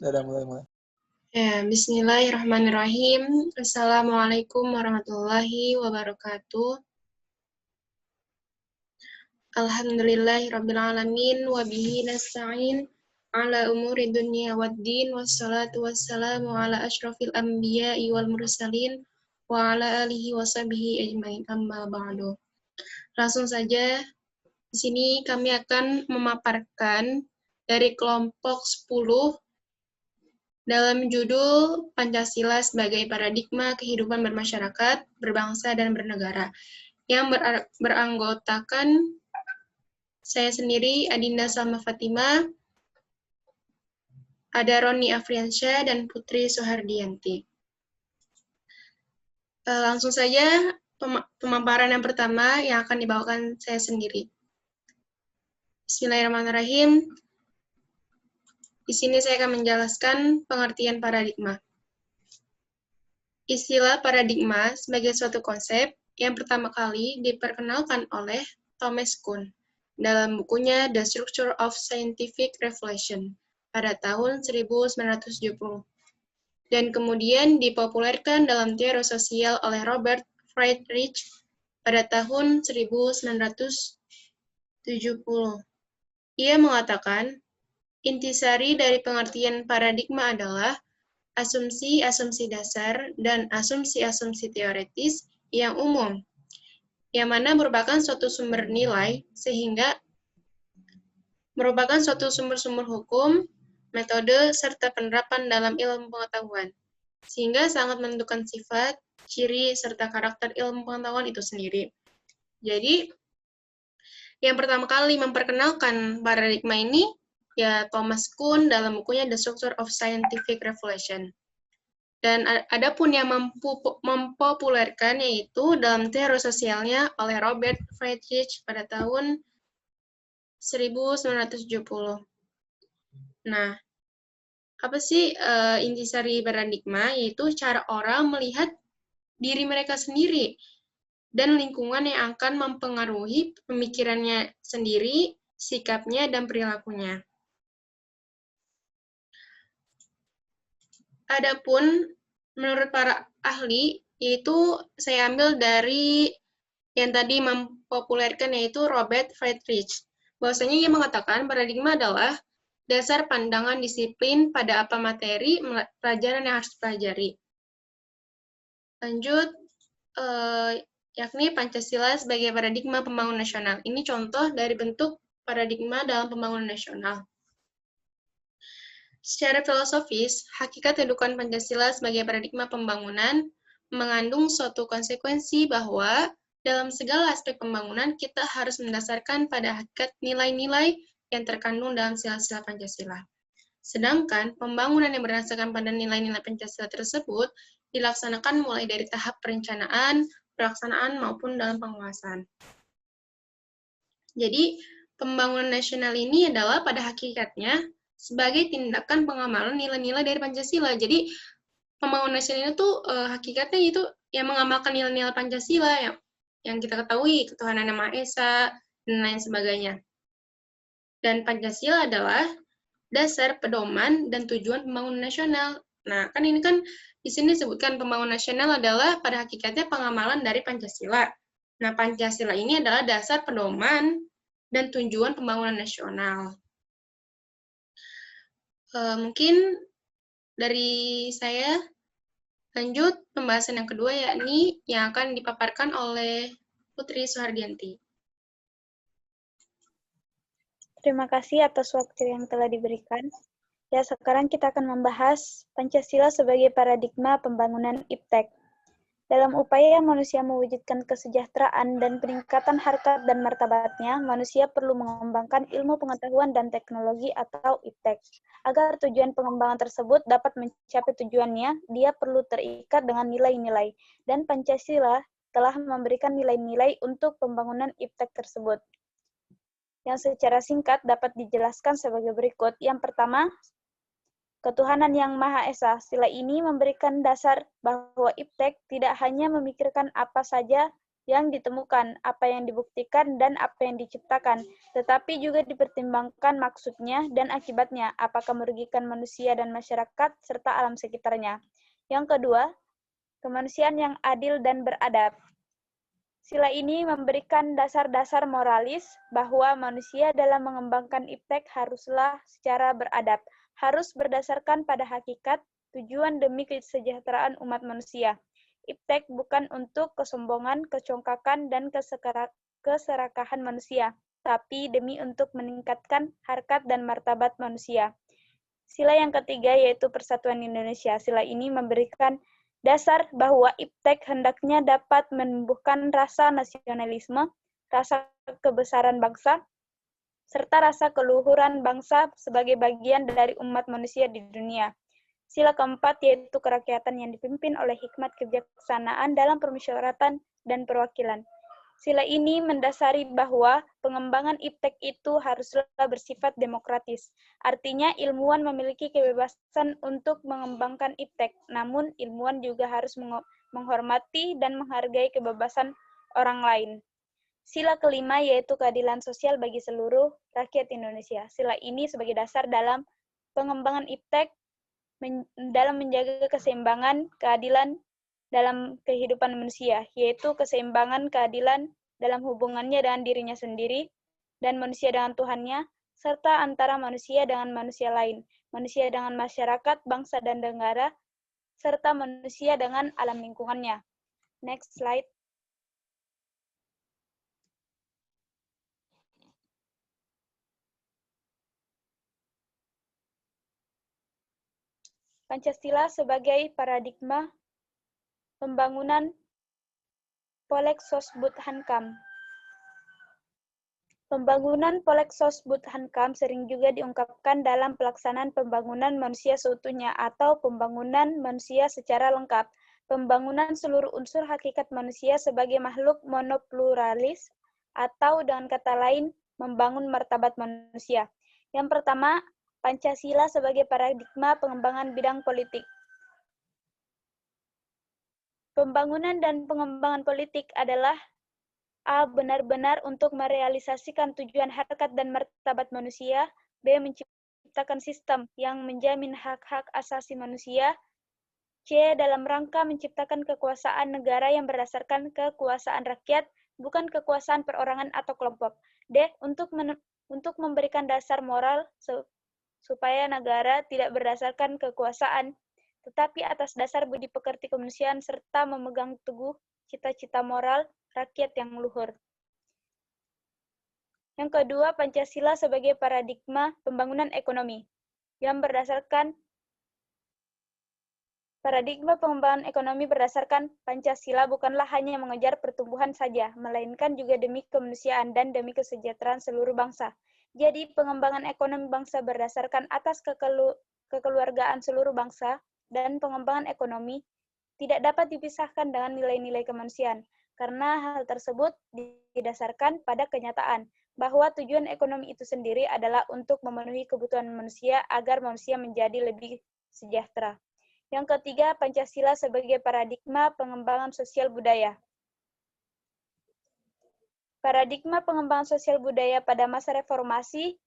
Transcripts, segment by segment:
Udah mulai. Ya, bismillahirrahmanirrahim. Assalamualaikum warahmatullahi wabarakatuh. Alhamdulillahirrabbilalamin. Wabihi nasta'in ala umuri dunia waddin. Wassalatu wassalamu ala ashrafil anbiya'i wal mursalin. Wa ala alihi wa sahbihi ajmain amma ba'du. Langsung saja, di sini kami akan memaparkan dari kelompok 10 dalam judul Pancasila sebagai Paradigma Kehidupan Bermasyarakat, Berbangsa, dan Bernegara, yang beranggotakan saya sendiri, Adinda Salma Fatima, ada Roni Afriansyah, dan Putri Soehardianti. Langsung saja pemaparan yang pertama yang akan dibawakan saya sendiri. Bismillahirrahmanirrahim. Di sini saya akan menjelaskan pengertian paradigma. Istilah paradigma sebagai suatu konsep yang pertama kali diperkenalkan oleh Thomas Kuhn dalam bukunya The Structure of Scientific Reflection pada tahun 1970, dan kemudian dipopulerkan dalam teori sosial oleh Robert Friedrich pada tahun 1970. Ia mengatakan, intisari dari pengertian paradigma adalah asumsi-asumsi dasar dan asumsi-asumsi teoritis yang umum, yang mana merupakan suatu sumber nilai, sehingga merupakan suatu sumber-sumber hukum, metode, serta penerapan dalam ilmu pengetahuan, sehingga sangat menentukan sifat, ciri, serta karakter ilmu pengetahuan itu sendiri. Jadi, yang pertama kali memperkenalkan paradigma ini, ya Thomas Kuhn dalam bukunya The Structure of Scientific Reflection. Dan adapun yang mempopulerkan yaitu dalam teori sosialnya oleh Robert Friedrich pada tahun 1970. Nah, apa sih intisari paradigma? Yaitu cara orang melihat diri mereka sendiri dan lingkungan yang akan mempengaruhi pemikirannya sendiri, sikapnya, dan perilakunya. Adapun menurut para ahli, yaitu saya ambil dari yang tadi mempopulerkan yaitu Robert Friedrich. Bahwasanya ia mengatakan paradigma adalah dasar pandangan disiplin pada apa materi pelajaran yang harus dipelajari. Lanjut, yakni Pancasila sebagai paradigma pembangunan nasional. Ini contoh dari bentuk paradigma dalam pembangunan nasional. Secara filosofis, hakikat kedudukan Pancasila sebagai paradigma pembangunan mengandung suatu konsekuensi bahwa dalam segala aspek pembangunan kita harus mendasarkan pada hakikat nilai-nilai yang terkandung dalam sila-sila Pancasila. Sedangkan pembangunan yang berdasarkan pada nilai-nilai Pancasila tersebut dilaksanakan mulai dari tahap perencanaan, pelaksanaan, maupun dalam penguasaan. Jadi, pembangunan nasional ini adalah pada hakikatnya sebagai tindakan pengamalan nilai-nilai dari Pancasila. Jadi, pembangunan nasional itu hakikatnya itu yang mengamalkan nilai-nilai Pancasila yang kita ketahui, ketuhanan Yang Maha Esa, dan lain sebagainya. Dan Pancasila adalah dasar, pedoman, dan tujuan pembangunan nasional. Nah, kan ini kan di sini disebutkan pembangunan nasional adalah pada hakikatnya pengamalan dari Pancasila. Nah, Pancasila ini adalah dasar, pedoman, dan tujuan pembangunan nasional. Mungkin dari saya lanjut pembahasan yang kedua, yakni yang akan dipaparkan oleh Putri Soehardianti. Terima kasih atas waktu yang telah diberikan. Ya, sekarang kita akan membahas Pancasila sebagai paradigma pembangunan IPTEK. Dalam upaya manusia mewujudkan kesejahteraan dan peningkatan harkat dan martabatnya, manusia perlu mengembangkan ilmu pengetahuan dan teknologi atau IPTEK. Agar tujuan pengembangan tersebut dapat mencapai tujuannya, dia perlu terikat dengan nilai-nilai, dan Pancasila telah memberikan nilai-nilai untuk pembangunan IPTEK tersebut, yang secara singkat dapat dijelaskan sebagai berikut. Yang pertama, ketuhanan Yang Maha Esa. Sila ini memberikan dasar bahwa IPTEK tidak hanya memikirkan apa saja yang ditemukan, apa yang dibuktikan, dan apa yang diciptakan, tetapi juga dipertimbangkan maksudnya dan akibatnya, apakah merugikan manusia dan masyarakat, serta alam sekitarnya. Yang kedua, kemanusiaan yang adil dan beradab. Sila ini memberikan dasar-dasar moralis bahwa manusia dalam mengembangkan iptek haruslah secara beradab, harus berdasarkan pada hakikat, tujuan demi kesejahteraan umat manusia. Iptek bukan untuk kesombongan, kecongkakan, dan keserakahan manusia, tapi demi untuk meningkatkan harkat dan martabat manusia. Sila yang ketiga yaitu Persatuan Indonesia. Sila ini memberikan dasar bahwa iptek hendaknya dapat menumbuhkan rasa nasionalisme, rasa kebesaran bangsa, serta rasa keluhuran bangsa sebagai bagian dari umat manusia di dunia. Sila keempat yaitu kerakyatan yang dipimpin oleh hikmat kebijaksanaan dalam permusyawaratan dan perwakilan. Sila ini mendasari bahwa pengembangan iptek itu haruslah bersifat demokratis. Artinya ilmuwan memiliki kebebasan untuk mengembangkan iptek, namun ilmuwan juga harus menghormati dan menghargai kebebasan orang lain. Sila kelima yaitu keadilan sosial bagi seluruh rakyat Indonesia. Sila ini sebagai dasar dalam pengembangan iptek dalam menjaga keseimbangan, keadilan dalam kehidupan manusia, yaitu keseimbangan keadilan dalam hubungannya dengan dirinya sendiri dan manusia dengan Tuhannya, serta antara manusia dengan manusia lain, manusia dengan masyarakat, bangsa dan negara, serta manusia dengan alam lingkungannya. Next slide. Pancasila sebagai paradigma pembangunan Polek-Sosbud-Hankam. Pembangunan Polek-Sosbud-Hankam sering juga diungkapkan dalam pelaksanaan pembangunan manusia seutuhnya atau pembangunan manusia secara lengkap. Pembangunan seluruh unsur hakikat manusia sebagai makhluk monopluralis atau dengan kata lain, membangun martabat manusia. Yang pertama, Pancasila sebagai paradigma pengembangan bidang politik. Pembangunan dan pengembangan politik adalah A. Benar-benar untuk merealisasikan tujuan harkat dan martabat manusia. B. Menciptakan sistem yang menjamin hak-hak asasi manusia. C. Dalam rangka menciptakan kekuasaan negara yang berdasarkan kekuasaan rakyat, bukan kekuasaan perorangan atau kelompok. D. Untuk memberikan dasar moral supaya negara tidak berdasarkan kekuasaan, tetapi atas dasar budi pekerti kemanusiaan serta memegang teguh cita-cita moral rakyat yang luhur. Yang kedua, Pancasila sebagai paradigma pembangunan ekonomi yang berdasarkan paradigma pengembangan ekonomi berdasarkan Pancasila bukanlah hanya mengejar pertumbuhan saja, melainkan juga demi kemanusiaan dan demi kesejahteraan seluruh bangsa. Jadi, pengembangan ekonomi bangsa berdasarkan atas kekeluargaan seluruh bangsa dan pengembangan ekonomi tidak dapat dipisahkan dengan nilai-nilai kemanusiaan, karena hal tersebut didasarkan pada kenyataan bahwa tujuan ekonomi itu sendiri adalah untuk memenuhi kebutuhan manusia agar manusia menjadi lebih sejahtera. Yang ketiga, Pancasila sebagai paradigma pengembangan sosial budaya. Paradigma pengembangan sosial budaya pada masa reformasi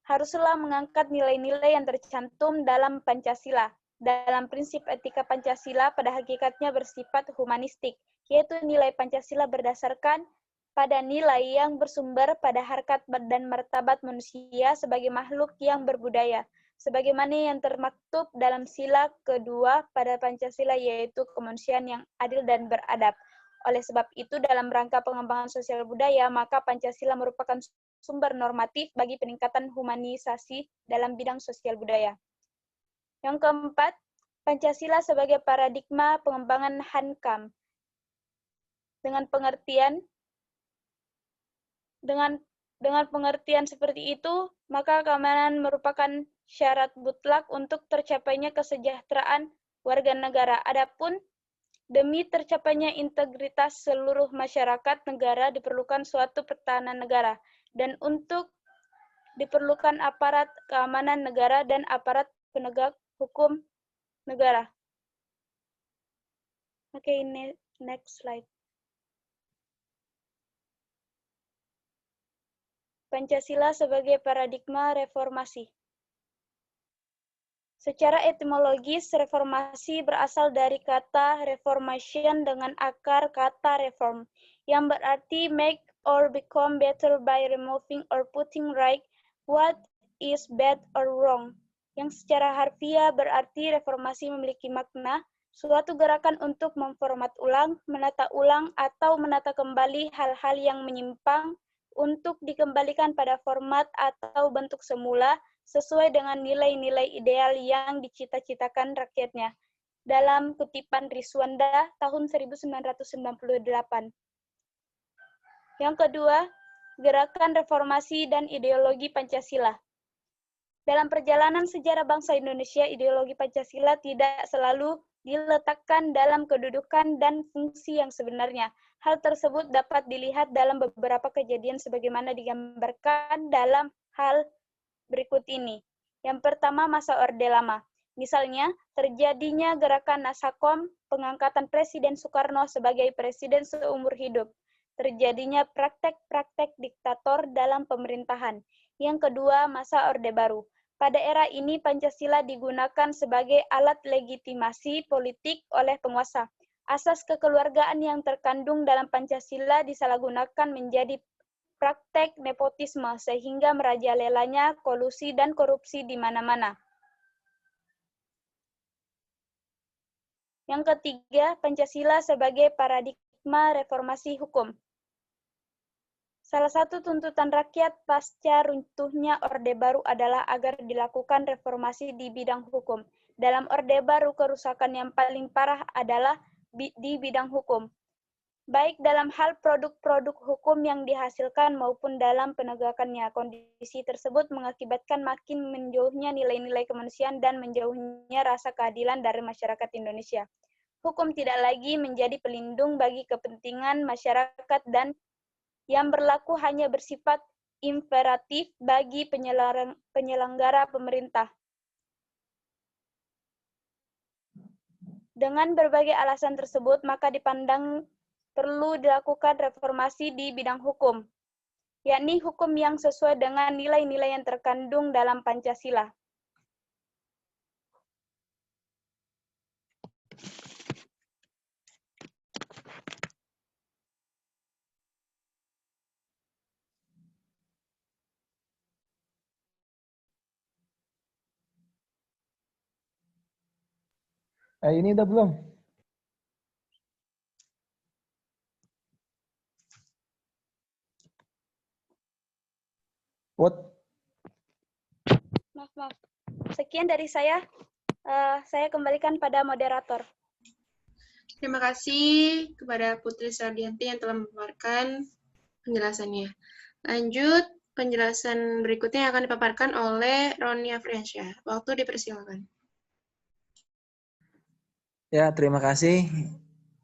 haruslah mengangkat nilai-nilai yang tercantum dalam Pancasila. Dalam prinsip etika Pancasila pada hakikatnya bersifat humanistik, yaitu nilai Pancasila berdasarkan pada nilai yang bersumber pada harkat dan martabat manusia sebagai makhluk yang berbudaya, sebagaimana yang termaktub dalam sila kedua pada Pancasila, yaitu kemanusiaan yang adil dan beradab. Oleh sebab itu, dalam rangka pengembangan sosial budaya, maka Pancasila merupakan sumber normatif bagi peningkatan humanisasi dalam bidang sosial budaya. Yang keempat, Pancasila sebagai paradigma pengembangan Hankam. Dengan pengertian seperti itu, maka keamanan merupakan syarat mutlak untuk tercapainya kesejahteraan warga negara. Adapun demi tercapainya integritas seluruh masyarakat negara diperlukan suatu pertahanan negara, dan untuk diperlukan aparat keamanan negara dan aparat penegak hukum negara. Oke, next slide. Pancasila sebagai paradigma reformasi. Secara etimologis, reformasi berasal dari kata reformation dengan akar kata reform, yang berarti make or become better by removing or putting right what is bad or wrong, yang secara harfiah berarti reformasi memiliki makna suatu gerakan untuk memformat ulang, menata ulang, atau menata kembali hal-hal yang menyimpang untuk dikembalikan pada format atau bentuk semula sesuai dengan nilai-nilai ideal yang dicita-citakan rakyatnya. Dalam kutipan Riswanda tahun 1998. Yang kedua, gerakan reformasi dan ideologi Pancasila. Dalam perjalanan sejarah bangsa Indonesia, ideologi Pancasila tidak selalu diletakkan dalam kedudukan dan fungsi yang sebenarnya. Hal tersebut dapat dilihat dalam beberapa kejadian sebagaimana digambarkan dalam hal berikut ini. Yang pertama, masa Orde Lama. Misalnya, terjadinya gerakan Nasakom, pengangkatan Presiden Soekarno sebagai presiden seumur hidup. Terjadinya praktek-praktek diktator dalam pemerintahan. Yang kedua, masa Orde Baru. Pada era ini, Pancasila digunakan sebagai alat legitimasi politik oleh penguasa. Asas kekeluargaan yang terkandung dalam Pancasila disalahgunakan menjadi praktek nepotisme sehingga merajalelanya kolusi dan korupsi di mana-mana. Yang ketiga, Pancasila sebagai paradigma reformasi hukum. Salah satu tuntutan rakyat pasca runtuhnya Orde Baru adalah agar dilakukan reformasi di bidang hukum. Dalam Orde Baru, kerusakan yang paling parah adalah di bidang hukum, baik dalam hal produk-produk hukum yang dihasilkan maupun dalam penegakannya. Kondisi tersebut mengakibatkan makin menjauhnya nilai-nilai kemanusiaan dan menjauhnya rasa keadilan dari masyarakat Indonesia. Hukum tidak lagi menjadi pelindung bagi kepentingan masyarakat dan yang berlaku hanya bersifat imperatif bagi penyelenggara pemerintah. Dengan berbagai alasan tersebut, maka dipandang perlu dilakukan reformasi di bidang hukum, yakni hukum yang sesuai dengan nilai-nilai yang terkandung dalam Pancasila. Ini udah belum? What? Maaf. Sekian dari saya. Saya kembalikan pada moderator. Terima kasih kepada Putri Sardianti yang telah memaparkan penjelasannya. Lanjut, penjelasan berikutnya yang akan dipaparkan oleh Roni Afriansyah. Waktu dipersilakan. Ya, terima kasih.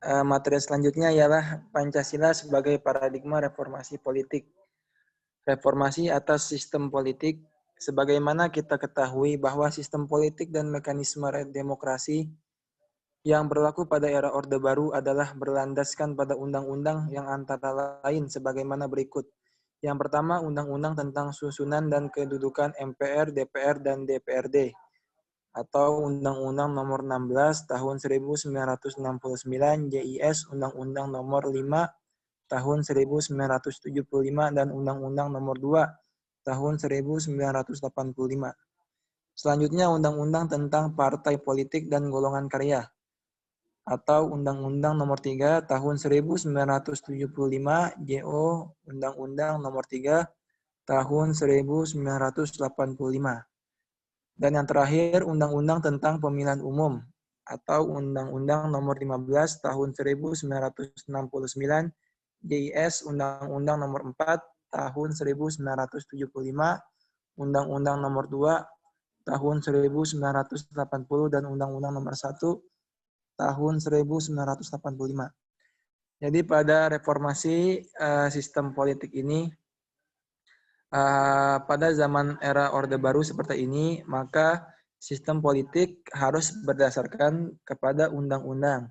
Materi selanjutnya ialah Pancasila sebagai paradigma reformasi politik. Reformasi atas sistem politik. Sebagaimana kita ketahui bahwa sistem politik dan mekanisme demokrasi yang berlaku pada era Orde Baru adalah berlandaskan pada undang-undang yang antara lain sebagaimana berikut. Yang pertama, Undang-Undang tentang Susunan dan Kedudukan MPR, DPR, dan DPRD. Atau Undang-Undang Nomor 16 Tahun 1969 JIS, Undang-Undang Nomor 5 Tahun 1975 dan Undang-Undang Nomor 2 Tahun 1985. Selanjutnya Undang-Undang tentang Partai Politik dan Golongan Karya atau Undang-Undang Nomor 3 Tahun 1975 JO, Undang-Undang Nomor 3 Tahun 1985. Dan yang terakhir, Undang-Undang tentang Pemilihan Umum atau Undang-Undang Nomor 15 Tahun 1969 JIS, Undang-Undang Nomor 4 Tahun 1975, Undang-Undang Nomor 2 Tahun 1980, dan Undang-Undang Nomor 1 Tahun 1985. Jadi pada reformasi sistem politik ini, pada zaman era Orde Baru seperti ini, maka sistem politik harus berdasarkan kepada undang-undang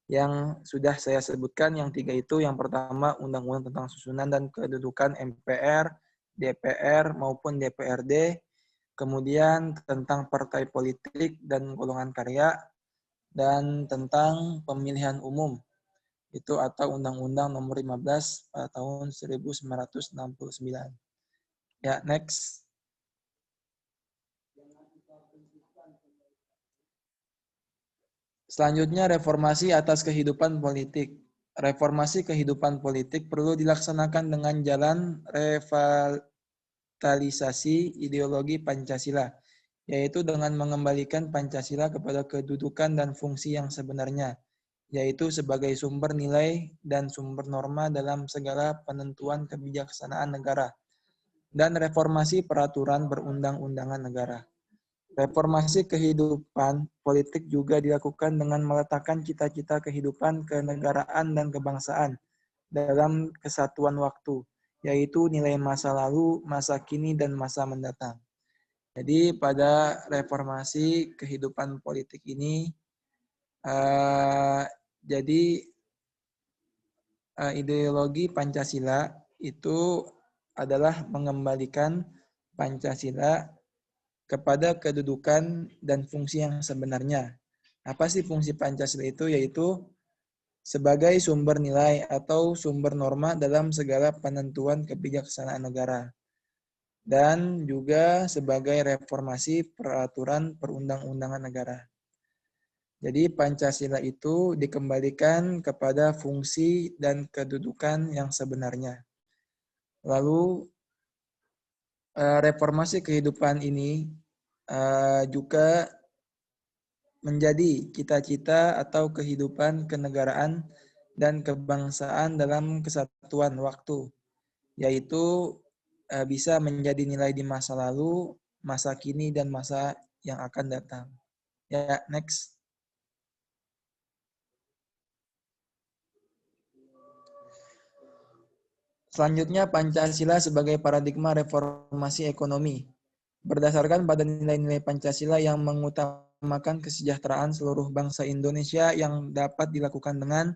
yang sudah saya sebutkan, yang 3 itu. Yang pertama, Undang-Undang tentang Susunan dan Kedudukan MPR, DPR maupun DPRD, kemudian tentang partai politik dan golongan karya, dan tentang pemilihan umum, itu atau Undang-Undang Nomor 15 tahun 1969. Ya, next. Selanjutnya, reformasi atas kehidupan politik. Reformasi kehidupan politik perlu dilaksanakan dengan jalan revitalisasi ideologi Pancasila, yaitu dengan mengembalikan Pancasila kepada kedudukan dan fungsi yang sebenarnya, yaitu sebagai sumber nilai dan sumber norma dalam segala penentuan kebijaksanaan negara, dan reformasi peraturan perundang-undangan negara. Reformasi kehidupan politik juga dilakukan dengan meletakkan cita-cita kehidupan kenegaraan dan kebangsaan dalam kesatuan waktu, yaitu nilai masa lalu, masa kini, dan masa mendatang. Jadi pada reformasi kehidupan politik ini, ideologi Pancasila itu adalah mengembalikan Pancasila kepada kedudukan dan fungsi yang sebenarnya. Apa sih fungsi Pancasila itu? Yaitu sebagai sumber nilai atau sumber norma dalam segala penentuan kebijaksanaan negara. Dan juga sebagai reformasi peraturan perundang-undangan negara. Jadi Pancasila itu dikembalikan kepada fungsi dan kedudukan yang sebenarnya. Lalu reformasi kehidupan ini juga menjadi cita-cita atau kehidupan kenegaraan dan kebangsaan dalam kesatuan waktu, yaitu bisa menjadi nilai di masa lalu, masa kini, dan masa yang akan datang. Ya, next. Selanjutnya, Pancasila sebagai paradigma reformasi ekonomi. Berdasarkan pada nilai-nilai Pancasila yang mengutamakan kesejahteraan seluruh bangsa Indonesia yang dapat dilakukan dengan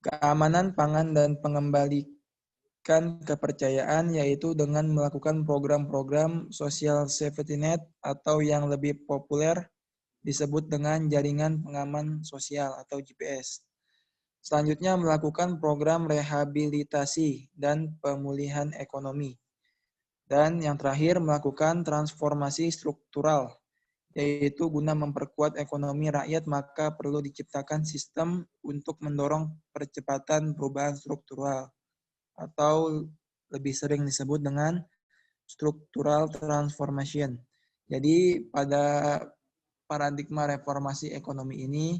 keamanan pangan dan pengembalikan kepercayaan, yaitu dengan melakukan program-program social safety net atau yang lebih populer disebut dengan jaringan pengaman sosial atau GPS. Selanjutnya, melakukan program rehabilitasi dan pemulihan ekonomi. Dan yang terakhir, melakukan transformasi struktural, yaitu guna memperkuat ekonomi rakyat, maka perlu diciptakan sistem untuk mendorong percepatan perubahan struktural, atau lebih sering disebut dengan structural transformation. Jadi pada paradigma reformasi ekonomi ini,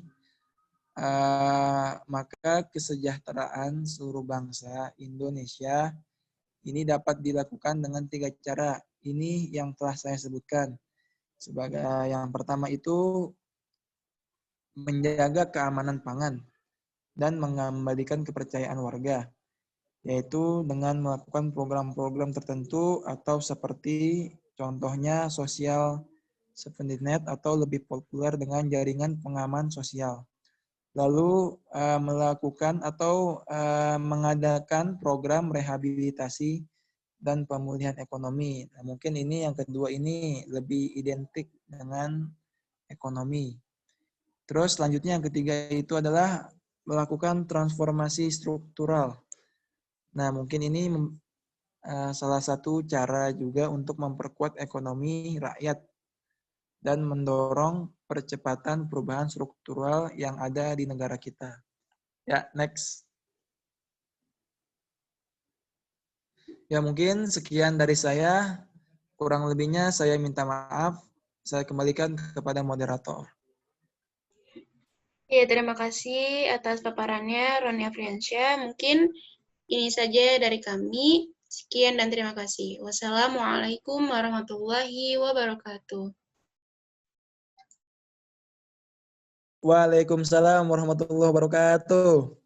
maka kesejahteraan seluruh bangsa Indonesia ini dapat dilakukan dengan 3 cara. Ini yang telah saya sebutkan. Sebagai yang pertama itu menjaga keamanan pangan dan mengembalikan kepercayaan warga, yaitu dengan melakukan program-program tertentu atau seperti contohnya social safety net atau lebih populer dengan jaringan pengaman sosial. Lalu melakukan atau mengadakan program rehabilitasi dan pemulihan ekonomi. Nah, mungkin ini yang kedua ini lebih identik dengan ekonomi. Terus selanjutnya yang ketiga itu adalah melakukan transformasi struktural. Nah, mungkin ini salah satu cara juga untuk memperkuat ekonomi rakyat dan mendorong percepatan perubahan struktural yang ada di negara kita. Ya, next. Ya, mungkin sekian dari saya. Kurang lebihnya saya minta maaf. Saya kembalikan kepada moderator. Ya, terima kasih atas paparannya, Roni Afriansyah. Mungkin ini saja dari kami. Sekian dan terima kasih. Wassalamualaikum warahmatullahi wabarakatuh. Waalaikumsalam warahmatullahi wabarakatuh.